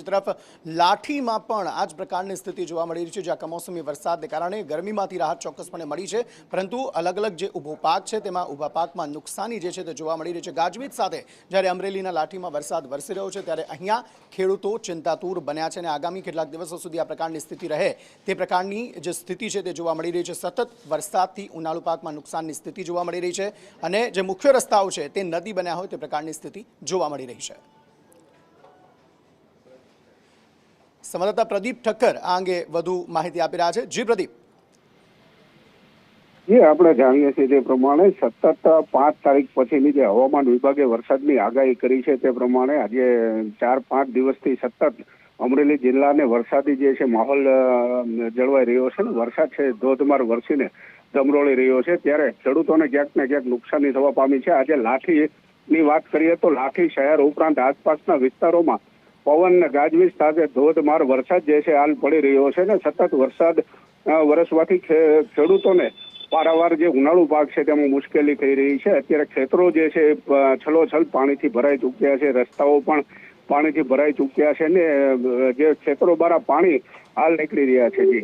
તરફ લાઠીમાં પણ આ જ પ્રકારની સ્થિતિ જોવા મળી રહી છે, જ્યાં કમોસમી વરસાદને કારણે ગરમીમાંથી રાહત ચોક્કસપણે મળી છે, પરંતુ અલગ અલગ જે ઊભો પાક છે તેમાં ઊભા પાકમાં નુકસાની જે છે તે જોવા મળી રહી છે। ગાજવીજ સાથે જ્યારે અમરેલીના લાઠીમાં વરસાદ વરસી રહ્યો છે ત્યારે અહીંયા ખેડૂતો ચિંતાતુર બન્યા છે અને આગામી કેટલાક દિવસો સુધી આ પ્રકારની સ્થિતિ રહે તે પ્રકારની જે સ્થિતિ છે તે જોવા મળી રહી છે। સતત વરસાદથી ઉનાળુ પાકમાં નુકસાનની સ્થિતિ જોવા મળી રહી છે અને જે મુખ્ય રસ્તાઓ છે તે નદી બન્યા હોય તે પ્રકારની સ્થિતિ જોવા મળી રહી છે। સંવાદદાતા પ્રદીપ ઠક્કર આ અંગે વધુ માહિતી આપી રહ્યા છે। જી પ્રદીપ। જે આપણે જાણીએ છીએ તે પ્રમાણે સતત 5 તારીખ પછીની જે હવામાન વિભાગે વરસાદની આગાહી કરી છે તે પ્રમાણે આજે 4-5 દિવસથી સતત અમરેલી જિલ્લાને વરસાદી જે છે માહોલ જળવાઈ રહ્યો છે ને વરસાદ છે ધોધમાર વરસીને ધમરોળી રહ્યો છે, ત્યારે ખેડૂતોને ક્યાંક ને ક્યાંક નુકસાની થવા પામી છે। આજે લાઠીની વાત કરીએ તો લાઠી શહેર ઉપરાંત આસપાસના વિસ્તારોમાં પવન ગાજવીજ સાથે ધોધમાર વરસાદ જે છે હાલ પડી રહ્યો છે ને સતત વરસાદ વરસવાથી ખેડૂતોને પારાવાર જે ઉનાળુ પાક છે તેમાં મુશ્કેલી થઈ રહી છે। અત્યારે ખેતરો જે છે છલોછલ પાણીથી ભરાઈ ચૂક્યા છે, રસ્તાઓ પણ પાણીથી ભરાઈ ચૂક્યા છે ને જે ખેતરો દ્વારા પાણી હાલ નીકળી રહ્યા છે। જી।